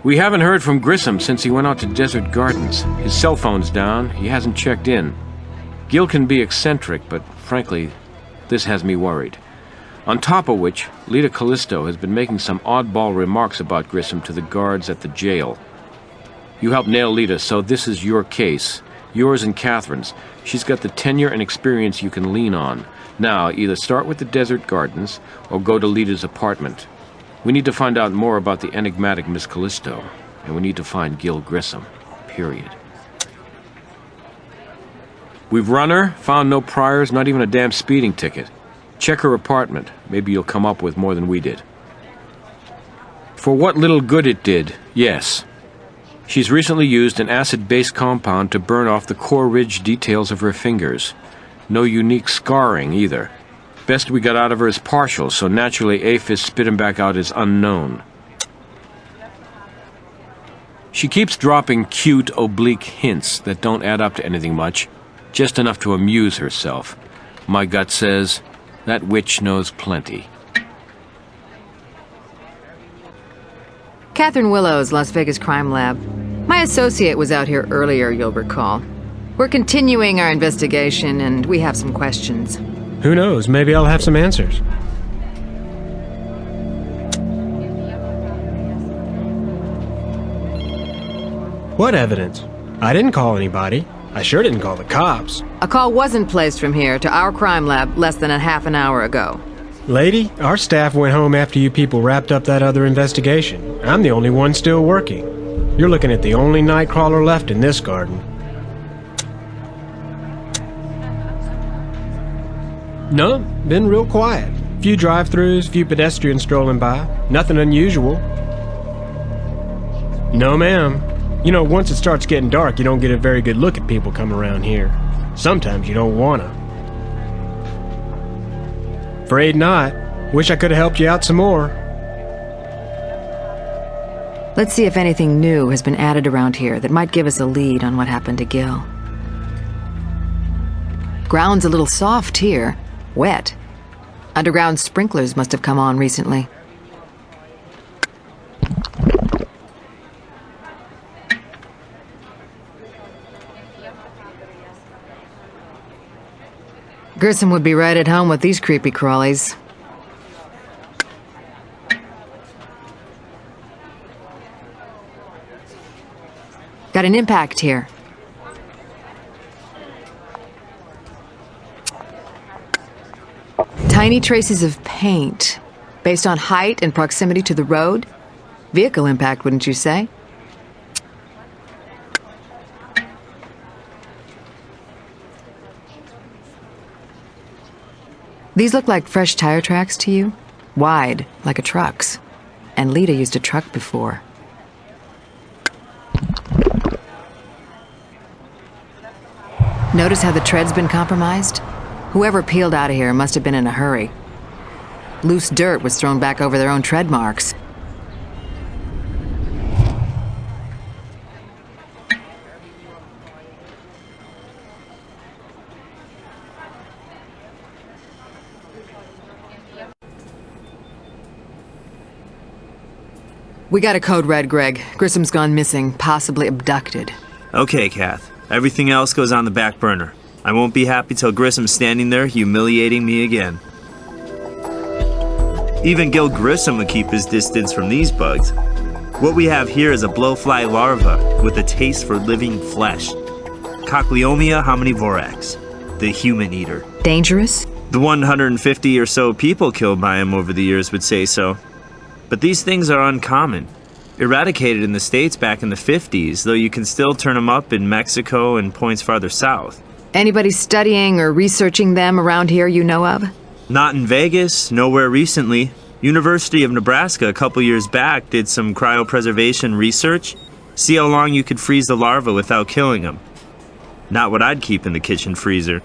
We haven't heard from Grissom since he went out to Desert Gardens. His cell phone's down. He hasn't checked in. Gil can be eccentric, but frankly, this has me worried. On top of which, Lita Callisto has been making some oddball remarks about Grissom to the guards at the jail. You helped nail Lita, so this is your case. Yours and Catherine's. She's got the tenure and experience you can lean on. Now, either start with the Desert Gardens, or go to Lita's apartment. We need to find out more about the enigmatic Miss Callisto, and we need to find Gil Grissom. Period. We've run her, found no priors, not even a damn speeding ticket. Check her apartment. Maybe you'll come up with more than we did. For what little good it did, yes. She's recently used an acid-based compound to burn off the core ridge details of her fingers. No unique scarring, either. Best we got out of her is partial, so naturally APHIS spitting back out is unknown. She keeps dropping cute, oblique hints that don't add up to anything much, just enough to amuse herself. My gut says, that witch knows plenty. Catherine Willow's Las Vegas Crime Lab. My associate was out here earlier, you'll recall. We're continuing our investigation, and we have some questions. Who knows? Maybe I'll have some answers. What evidence? I didn't call anybody. I sure didn't call the cops. A call wasn't placed from here to our crime lab less than a half an hour ago. Lady, our staff went home after you people wrapped up that other investigation. I'm the only one still working. You're looking at the only nightcrawler left in this garden. No, been real quiet. Few drive-thrus, few pedestrians strolling by. Nothing unusual. No, ma'am. You know, once it starts getting dark, you don't get a very good look at people coming around here. Sometimes you don't wanna. Afraid not. Wish I could have helped you out some more. Let's see if anything new has been added around here that might give us a lead on what happened to Gil. Ground's a little soft here. Wet. Underground sprinklers must have come on recently. Grissom would be right at home with these creepy crawlies. Got an impact here. Tiny traces of paint, based on height and proximity to the road. Vehicle impact, wouldn't you say? These look like fresh tire tracks to you? Wide, like a truck's. And Leda used a truck before. Notice how the tread's been compromised? Whoever peeled out of here must have been in a hurry. Loose dirt was thrown back over their own tread marks. We got a code red, Greg. Grissom's gone missing, possibly abducted. Okay, Kath. Everything else goes on the back burner. I won't be happy till Grissom's standing there humiliating me again. Even Gil Grissom would keep his distance from these bugs. What we have here is a blowfly larva with a taste for living flesh. Cochleomia hominivorax, the human eater. Dangerous? The 150 or so people killed by him over the years would say so. But these things are uncommon. Eradicated in the States back in the 50s, though you can still turn them up in Mexico and points farther south. Anybody studying or researching them around here you know of? Not in Vegas, nowhere recently. University of Nebraska a couple years back did some cryopreservation research. See how long you could freeze the larva without killing them. Not what I'd keep in the kitchen freezer.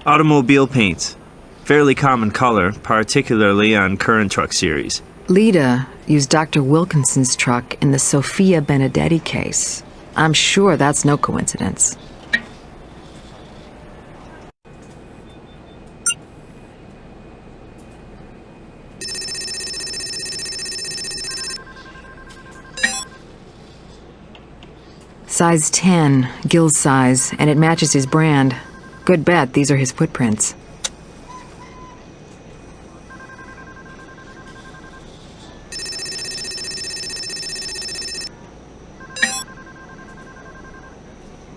Automobile paints. Fairly common color, particularly on current truck series. Leda used Dr. Wilkinson's truck in the Sophia Benedetti case. I'm sure that's no coincidence. Size 10, Gil's size, and it matches his brand. Good bet these are his footprints.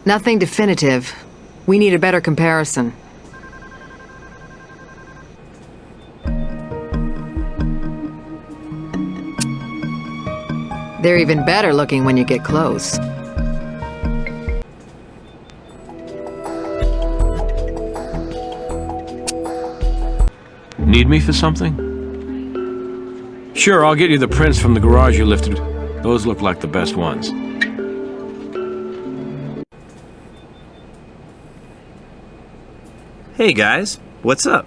Nothing definitive. We need a better comparison. They're even better looking when you get close. Need me for something? Sure, I'll get you the prints from the garage you lifted. Those look like the best ones. Hey guys, what's up?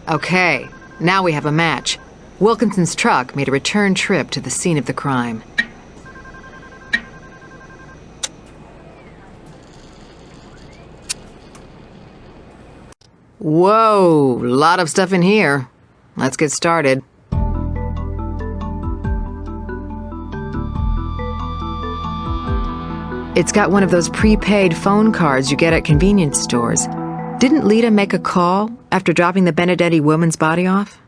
Okay, now we have a match. Wilkinson's truck made a return trip to the scene of the crime. Whoa, lot of stuff in here. Let's get started. It's got one of those prepaid phone cards you get at convenience stores. Didn't Leda make a call after dropping the Benedetti woman's body off?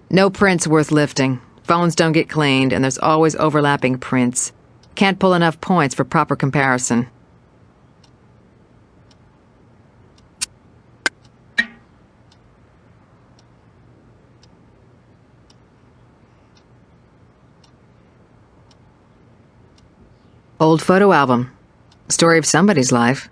No prints worth lifting. Phones don't get cleaned, and there's always overlapping prints. Can't pull enough points for proper comparison. Old photo album. Story of somebody's life.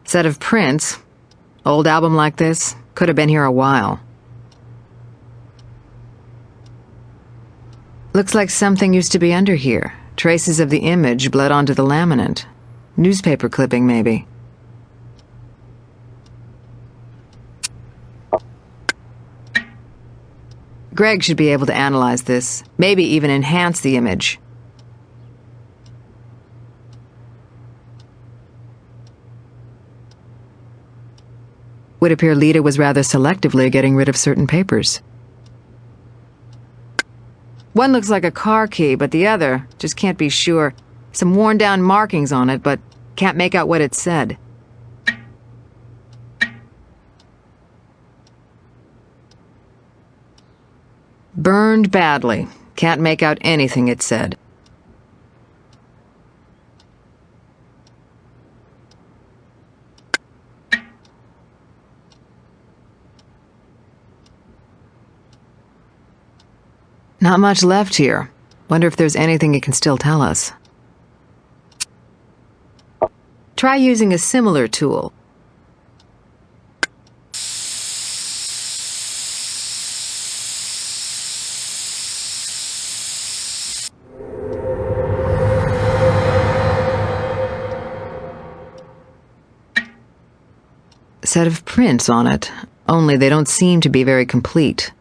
Set of prints. Old album like this. Could have been here a while. Looks like something used to be under here. Traces of the image bled onto the laminate. Newspaper clipping, maybe. Greg should be able to analyze this. Maybe even enhance the image. Would appear Lita was rather selectively getting rid of certain papers. One looks like a car key, but the other, just can't be sure. Some worn-down markings on it, but can't make out what it said. Burned badly. Can't make out anything it said. Not much left here. Wonder if there's anything it can still tell us. Try using a similar tool. Set of prints on it, only they don't seem to be very complete.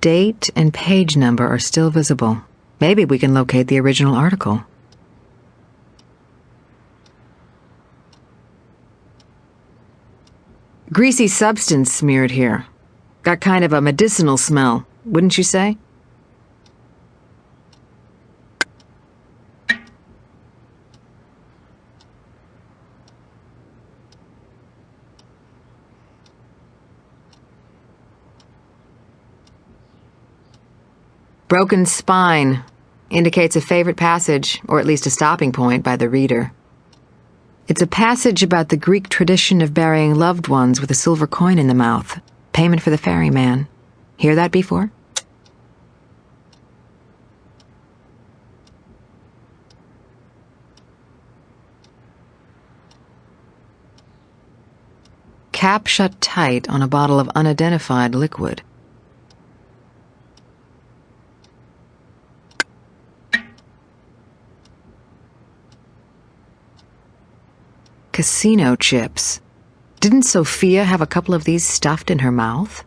Date and page number are still visible. Maybe we can locate the original article. Greasy substance smeared here. Got kind of a medicinal smell, wouldn't you say? Broken spine. Indicates a favorite passage, or at least a stopping point, by the reader. It's a passage about the Greek tradition of burying loved ones with a silver coin in the mouth. Payment for the ferryman. Hear that before? Cap shut tight on a bottle of unidentified liquid. Casino chips. Didn't Sophia have a couple of these stuffed in her mouth?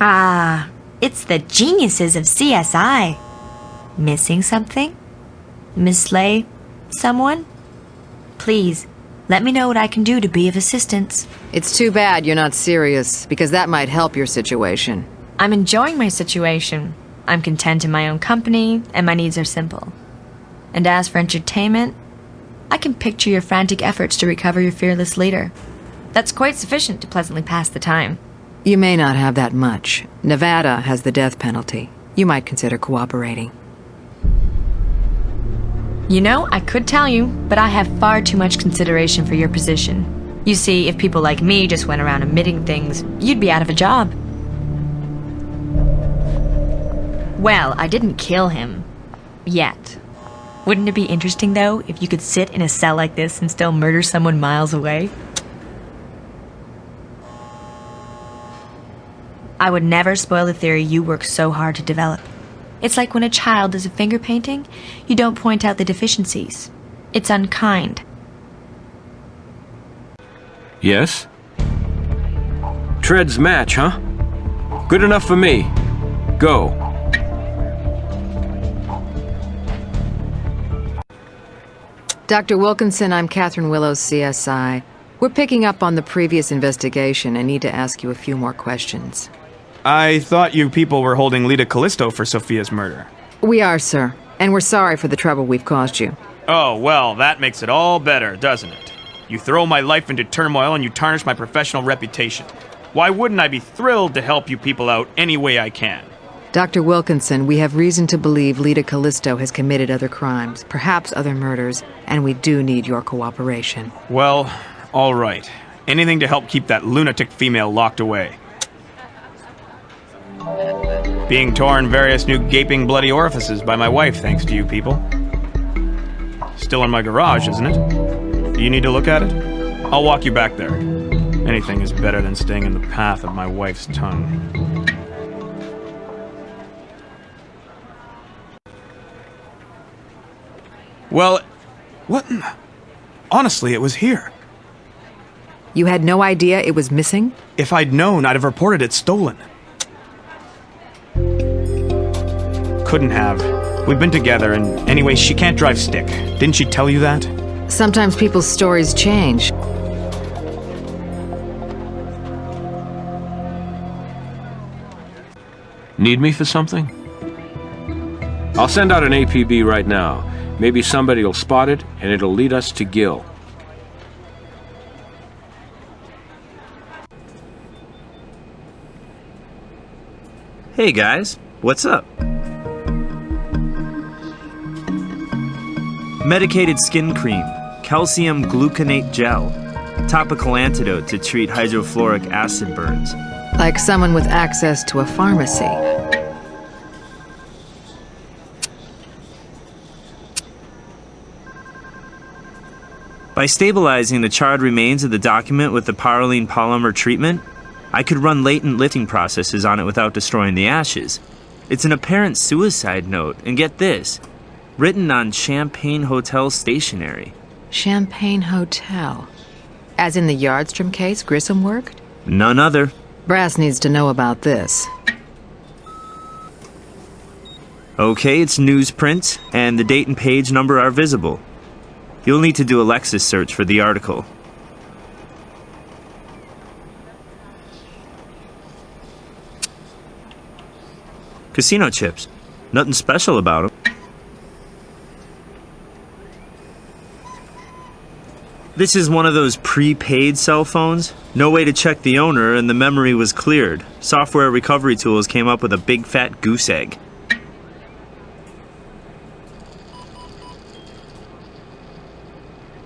Ah, it's the geniuses of CSI. Missing something? Mislay someone? Please, let me know what I can do to be of assistance. It's too bad you're not serious, because that might help your situation. I'm enjoying my situation. I'm content in my own company, and my needs are simple. And as for entertainment, I can picture your frantic efforts to recover your fearless leader. That's quite sufficient to pleasantly pass the time. You may not have that much. Nevada has the death penalty. You might consider cooperating. You know, I could tell you, but I have far too much consideration for your position. You see, if people like me just went around admitting things, you'd be out of a job. Well, I didn't kill him. Yet. Wouldn't it be interesting, though, if you could sit in a cell like this and still murder someone miles away? I would never spoil the theory you worked so hard to develop. It's like when a child does a finger painting, you don't point out the deficiencies. It's unkind. Yes? Treads match, huh? Good enough for me. Go. Dr. Wilkinson, I'm Catherine Willows, CSI. We're picking up on the previous investigation and need to ask you a few more questions. I thought you people were holding Lita Callisto for Sophia's murder. We are, sir. And we're sorry for the trouble we've caused you. Oh, well, that makes it all better, doesn't it? You throw my life into turmoil and you tarnish my professional reputation. Why wouldn't I be thrilled to help you people out any way I can? Dr. Wilkinson, we have reason to believe Lita Callisto has committed other crimes, perhaps other murders, and we do need your cooperation. Well, all right. Anything to help keep that lunatic female locked away. Being torn various new gaping bloody orifices by my wife, thanks to you people. Still in my garage, isn't it? Do you need to look at it? I'll walk you back there. Anything is better than staying in the path of my wife's tongue. Well, what? Honestly, it was here. You had no idea it was missing? If I'd known, I'd have reported it stolen. Couldn't have. We've been together, and anyway, she can't drive stick. Didn't she tell you that? Sometimes people's stories change. Need me for something? I'll send out an APB right now. Maybe somebody will spot it, and it'll lead us to Gil. Hey guys, what's up? Medicated skin cream, calcium gluconate gel, topical antidote to treat hydrofluoric acid burns. Like someone with access to a pharmacy. By stabilizing the charred remains of the document with the pyrroline polymer treatment, I could run latent lifting processes on it without destroying the ashes. It's an apparent suicide note, and get this, written on Champagne Hotel stationery. Champagne Hotel. As in the Yardstrom case Grissom worked? None other. Brass needs to know about this. Okay, it's newsprint, and the date and page number are visible. You'll need to do a Lexis search for the article. Casino chips. Nothing special about them. This is one of those prepaid cell phones. No way to check the owner, and the memory was cleared. Software recovery tools came up with a big fat goose egg.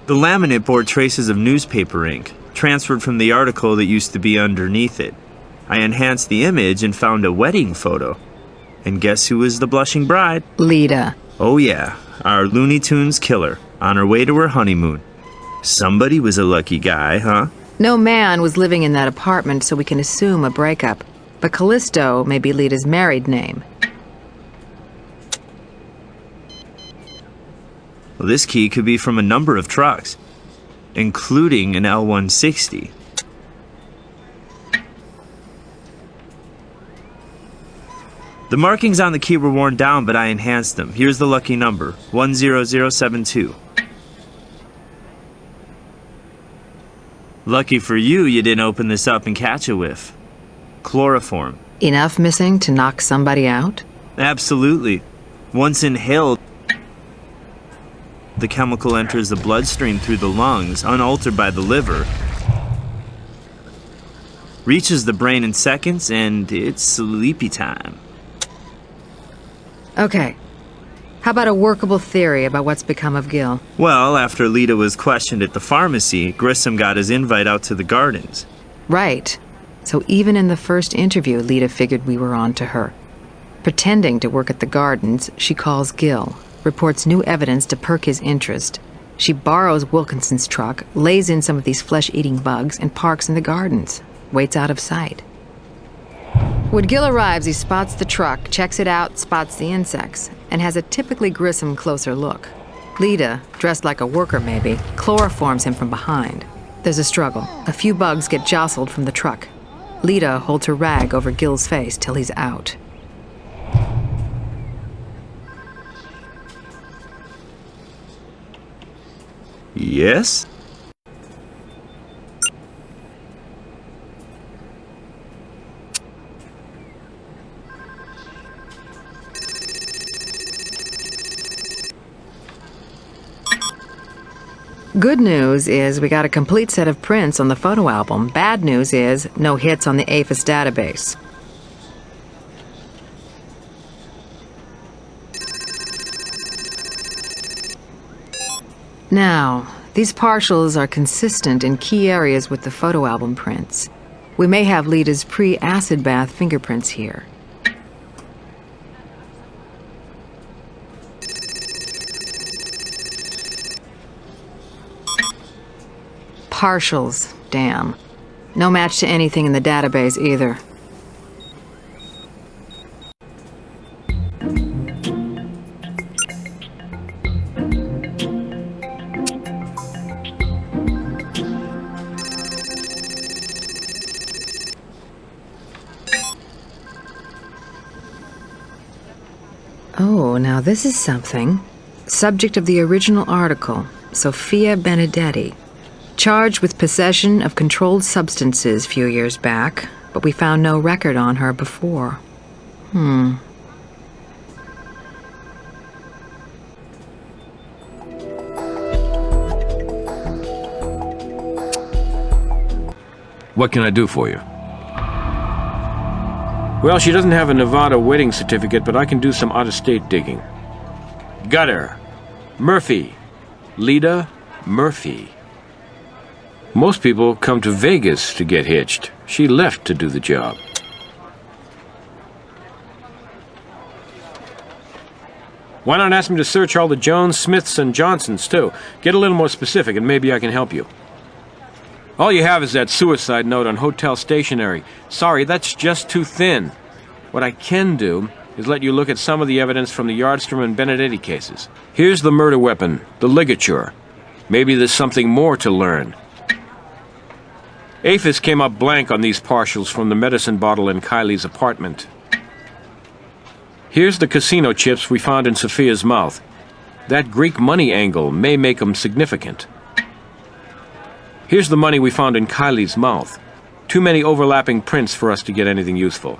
The laminate bore traces of newspaper ink, transferred from the article that used to be underneath it. I enhanced the image and found a wedding photo. And guess who was the blushing bride? Leda. Oh yeah, our Looney Tunes killer, on her way to her honeymoon. Somebody was a lucky guy, huh? No man was living in that apartment, so we can assume a breakup. But Callisto may be Leda's married name. Well, this key could be from a number of trucks, including an L160. The markings on the key were worn down, but I enhanced them. Here's the lucky number, 10072. Lucky for you, you didn't open this up and catch a whiff. Chloroform. Enough missing to knock somebody out? Absolutely. Once inhaled, the chemical enters the bloodstream through the lungs, unaltered by the liver, reaches the brain in seconds, and it's sleepy time. Okay. How about a workable theory about what's become of Gil? Well, after Lita was questioned at the pharmacy, Grissom got his invite out to the gardens. Right. So even in the first interview, Lita figured we were on to her. Pretending to work at the gardens, she calls Gil, reports new evidence to perk his interest. She borrows Wilkinson's truck, lays in some of these flesh-eating bugs, and parks in the gardens. Waits out of sight. When Gil arrives, he spots the truck, checks it out, spots the insects, and has a typically Grissom closer look. Leda, dressed like a worker maybe, chloroforms him from behind. There's a struggle. A few bugs get jostled from the truck. Leda holds her rag over Gil's face till he's out. Yes? Good news is we got a complete set of prints on the photo album. Bad news is no hits on the APHIS database. Now, these partials are consistent in key areas with the photo album prints. We may have Leda's pre-acid bath fingerprints here. Partials, damn. No match to anything in the database either. Oh, now this is something. Subject of the original article, Sophia Benedetti. Charged with possession of controlled substances a few years back, but we found no record on her before. What can I do for you? Well, she doesn't have a Nevada wedding certificate, but I can do some out-of-state digging. Got her. Murphy. Leda Murphy. Most people come to Vegas to get hitched. She left to do the job. Why not ask me to search all the Jones, Smiths, and Johnsons, too? Get a little more specific, and maybe I can help you. All you have is that suicide note on hotel stationery. Sorry, that's just too thin. What I can do is let you look at some of the evidence from the Yardstrom and Benedetti cases. Here's the murder weapon, the ligature. Maybe there's something more to learn. APHIS came up blank on these partials from the medicine bottle in Kylie's apartment. Here's the casino chips we found in Sophia's mouth. That Greek money angle may make them significant. Here's the money we found in Kylie's mouth. Too many overlapping prints for us to get anything useful.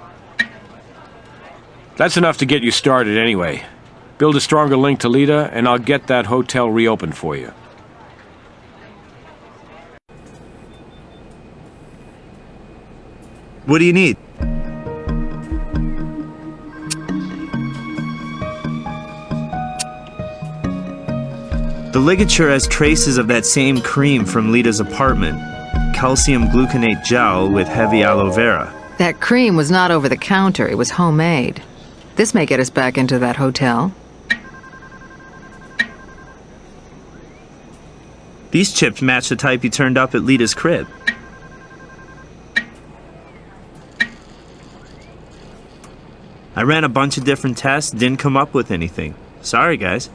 That's enough to get you started anyway. Build a stronger link to Leda, and I'll get that hotel reopened for you. What do you need? The ligature has traces of that same cream from Lita's apartment. Calcium gluconate gel with heavy aloe vera. That cream was not over the counter, it was homemade. This may get us back into that hotel. These chips match the type you turned up at Lita's crib. I ran a bunch of different tests, didn't come up with anything. Sorry, guys.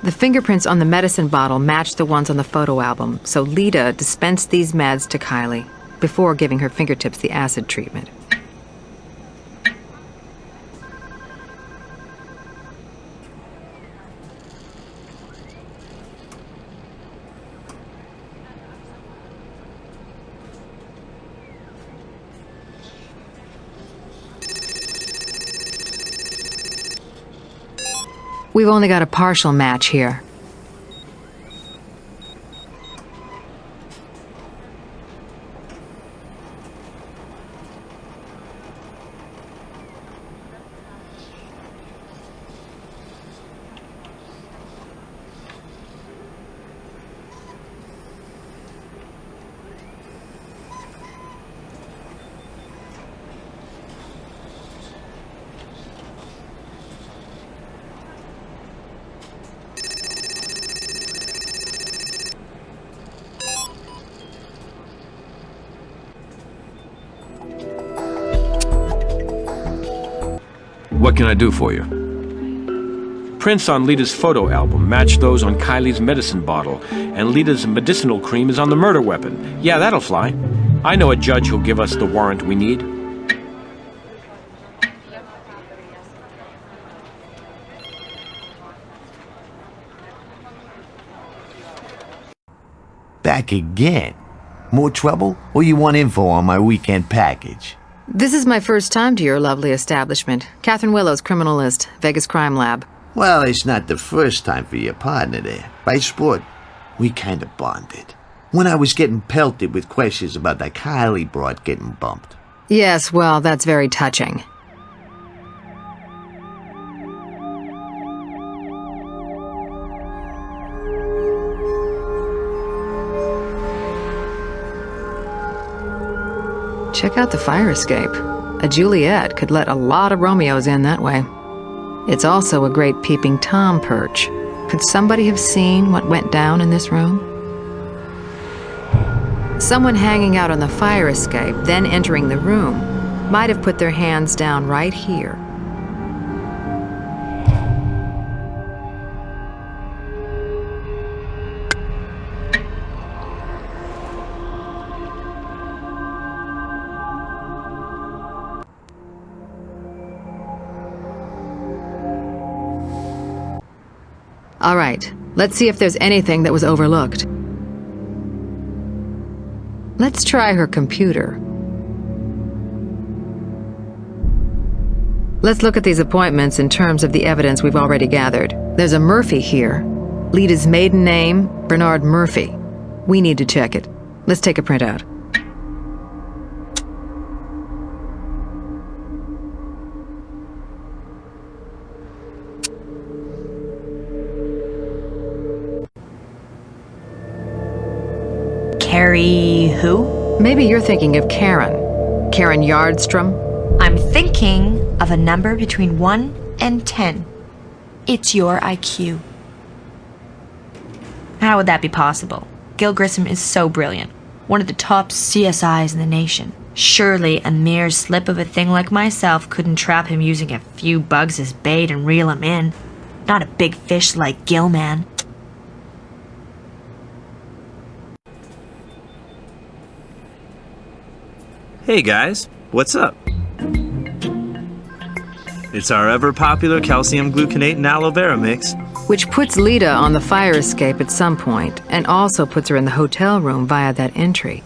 The fingerprints on the medicine bottle matched the ones on the photo album, so Leda dispensed these meds to Kylie before giving her fingertips the acid treatment. We've only got a partial match here. What can I do for you? Prints on Lita's photo album match those on Kylie's medicine bottle, and Lita's medicinal cream is on the murder weapon. Yeah, that'll fly. I know a judge who'll give us the warrant we need. Back again? More trouble? Or you want info on my weekend package? This is my first time to your lovely establishment. Catherine Willow's criminalist, Vegas Crime Lab. Well, it's not the first time for your partner there. By sport, we kinda bonded. When I was getting pelted with questions about that Kylie broad getting bumped. Yes, well, that's very touching. Check out the fire escape. A Juliet could let a lot of Romeos in that way. It's also a great peeping Tom perch. Could somebody have seen what went down in this room? Someone hanging out on the fire escape, then entering the room, might have put their hands down right here. All right, let's see if there's anything that was overlooked. Let's try her computer. Let's look at these appointments in terms of the evidence we've already gathered. There's a Murphy here. Lita's maiden name, Bernard Murphy. We need to check it. Let's take a printout. Carrie who? Maybe you're thinking of Karen. Karen Yardstrom? I'm thinking of a number between 1 and 10. It's your IQ. How would that be possible? Gil Grissom is so brilliant. One of the top CSIs in the nation. Surely a mere slip of a thing like myself couldn't trap him using a few bugs as bait and reel him in. Not a big fish like Gil, man. Hey guys, what's up? It's our ever-popular calcium gluconate and aloe vera mix. Which puts Leda on the fire escape at some point, and also puts her in the hotel room via that entry.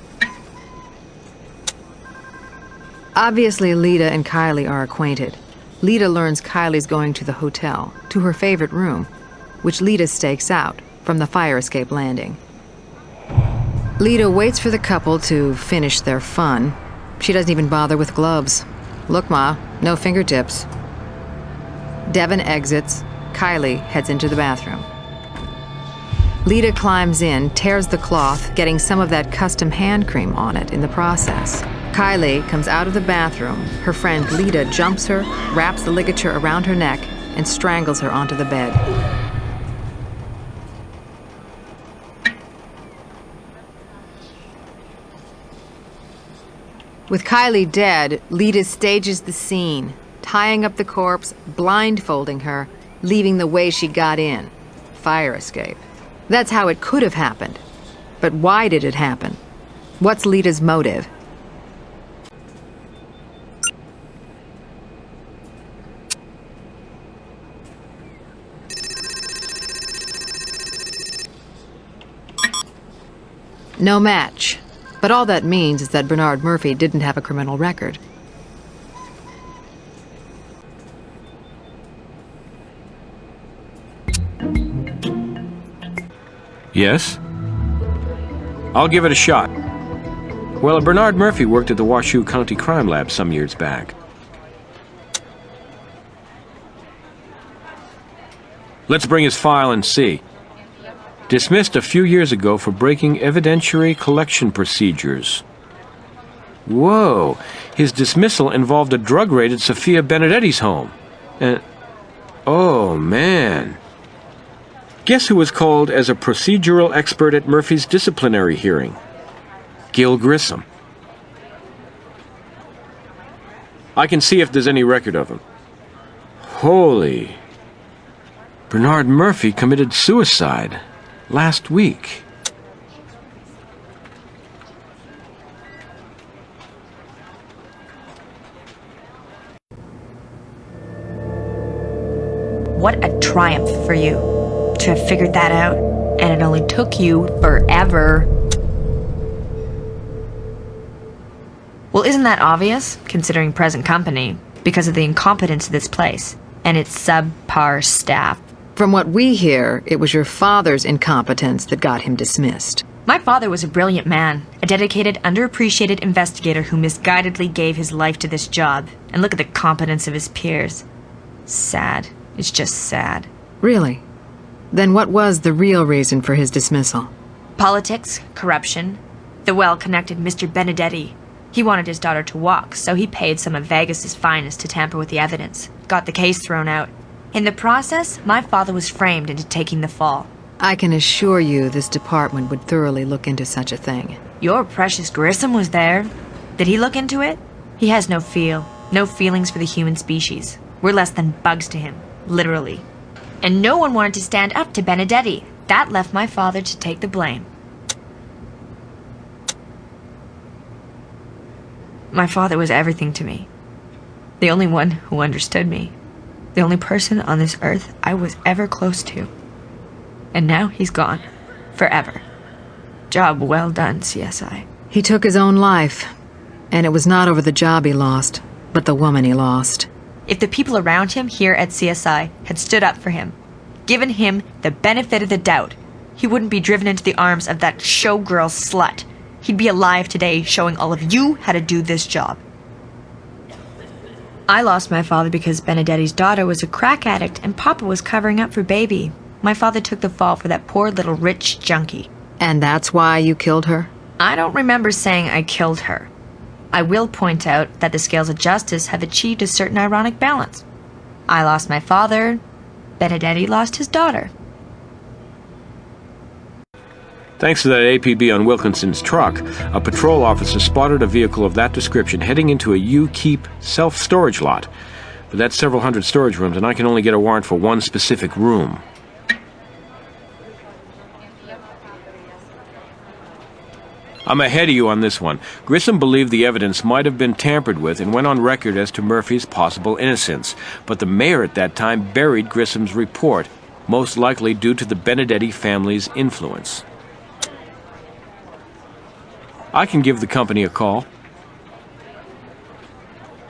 Obviously, Leda and Kylie are acquainted. Leda learns Kylie's going to the hotel, to her favorite room, which Leda stakes out from the fire escape landing. Leda waits for the couple to finish their fun. She doesn't even bother with gloves. Look, Ma, no fingertips. Devon exits. Kylie heads into the bathroom. Leda climbs in, tears the cloth, getting some of that custom hand cream on it in the process. Kylie comes out of the bathroom. Her friend Leda jumps her, wraps the ligature around her neck, and strangles her onto the bed. With Kylie dead, Leda stages the scene, tying up the corpse, blindfolding her, leaving the way she got in. Fire escape. That's how it could have happened. But why did it happen? What's Leda's motive? No match. But all that means is that Bernard Murphy didn't have a criminal record. Yes? I'll give it a shot. Well, Bernard Murphy worked at the Washoe County Crime Lab some years back. Let's bring his file and see. Dismissed a few years ago for breaking evidentiary collection procedures. Whoa! His dismissal involved a drug raid at Sophia Benedetti's home. And... oh, man. Guess who was called as a procedural expert at Murphy's disciplinary hearing? Gil Grissom. I can see if there's any record of him. Holy... Bernard Murphy committed suicide last week. What a triumph for you to have figured that out, and it only took you forever. Well, isn't that obvious, considering present company, because of the incompetence of this place and its subpar staff? From what we hear, it was your father's incompetence that got him dismissed. My father was a brilliant man, a dedicated, underappreciated investigator who misguidedly gave his life to this job. And look at the competence of his peers. Sad. It's just sad. Really? Then what was the real reason for his dismissal? Politics, corruption, the well-connected Mr. Benedetti. He wanted his daughter to walk, so he paid some of Vegas's finest to tamper with the evidence. Got the case thrown out. In the process, my father was framed into taking the fall. I can assure you this department would thoroughly look into such a thing. Your precious Grissom was there. Did he look into it? He has no feelings for the human species. We're less than bugs to him, literally. And no one wanted to stand up to Benedetti. That left my father to take the blame. My father was everything to me. The only one who understood me. The only person on this earth I was ever close to. And now he's gone. Forever. Job well done, CSI. He took his own life. And it was not over the job he lost, but the woman he lost. If the people around him here at CSI had stood up for him, given him the benefit of the doubt, he wouldn't be driven into the arms of that showgirl slut. He'd be alive today, showing all of you how to do this job. I lost my father because Benedetti's daughter was a crack addict and Papa was covering up for baby. My father took the fall for that poor little rich junkie. And that's why you killed her? I don't remember saying I killed her. I will point out that the scales of justice have achieved a certain ironic balance. I lost my father, Benedetti lost his daughter. Thanks to that APB on Wilkinson's truck, a patrol officer spotted a vehicle of that description heading into a U-Keep self-storage lot. But that's several hundred storage rooms, and I can only get a warrant for one specific room. I'm ahead of you on this one. Grissom believed the evidence might have been tampered with and went on record as to Murphy's possible innocence. But the mayor at that time buried Grissom's report, most likely due to the Benedetti family's influence. I can give the company a call.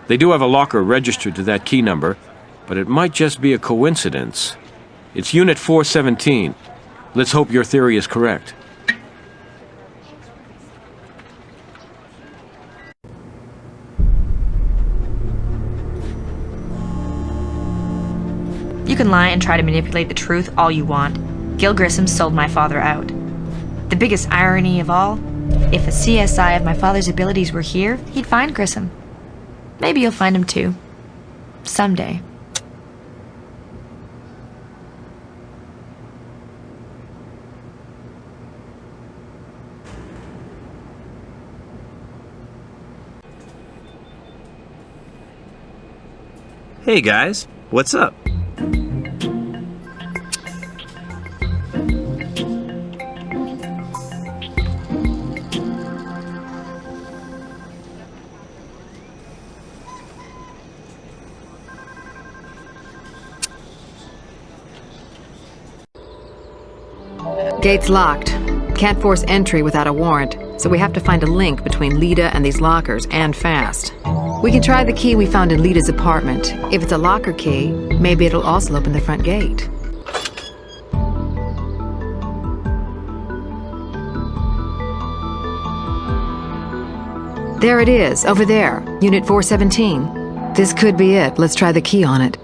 They do have a locker registered to that key number, but it might just be a coincidence. It's Unit 417. Let's hope your theory is correct. You can lie and try to manipulate the truth all you want. Gil Grissom sold my father out. The biggest irony of all, if a CSI of my father's abilities were here, he'd find Grissom. Maybe you'll find him too. Someday. Hey guys, what's up? Gate's locked. Can't force entry without a warrant, so we have to find a link between Leda and these lockers, and fast. We can try the key we found in Leda's apartment. If it's a locker key, maybe it'll also open the front gate. There it is, over there, Unit 417. This could be it. Let's try the key on it.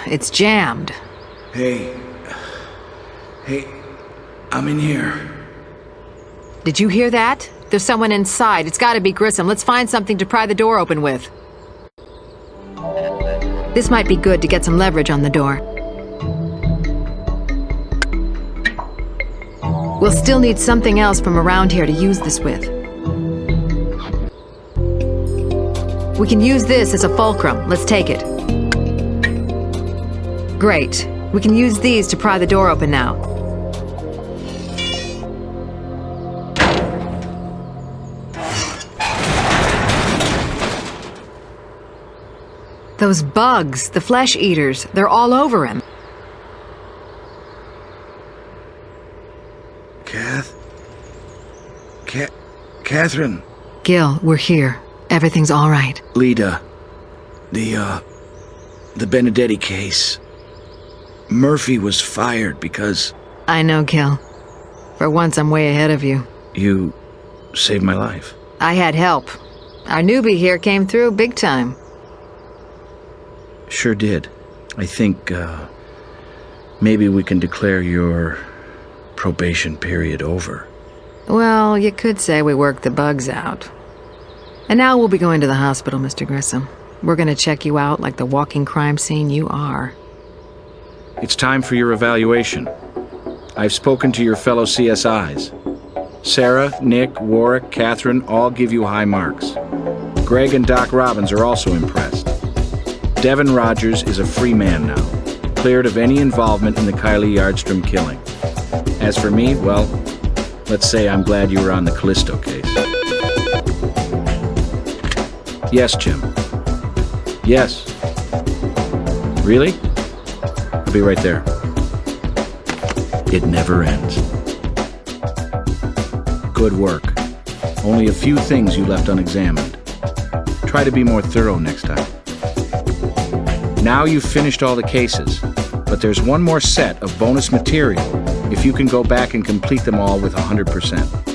It's jammed. Hey, I'm in here. Did you hear that? There's someone inside. It's gotta be Grissom. Let's find something to pry the door open with. This might be good to get some leverage on the door. We'll still need something else from around here to use this with. We can use this as a fulcrum. Let's take it. Great. We can use these to pry the door open now. Those bugs, the flesh eaters, they're all over him. Catherine. Gil, we're here. Everything's all right. Leda. The Benedetti case. Murphy was fired because... I know, Gil. For once, I'm way ahead of you. You saved my life. I had help. Our newbie here came through big time. Sure did. I think, maybe we can declare your probation period over. Well, you could say we worked the bugs out. And now we'll be going to the hospital, Mr. Grissom. We're gonna check you out like the walking crime scene you are. It's time for your evaluation. I've spoken to your fellow CSIs. Sarah, Nick, Warwick, Catherine all give you high marks. Greg and Doc Robbins are also impressed. Devin Rogers is a free man now, cleared of any involvement in the Kylie Yardstrom killing. As for me, well, let's say I'm glad you were on the Callisto case. Yes, Jim. Yes. Really? I'll be right there. It never ends. Good work. Only a few things you left unexamined. Try to be more thorough next time. Now you've finished all the cases, but there's one more set of bonus material if you can go back and complete them all with 100%.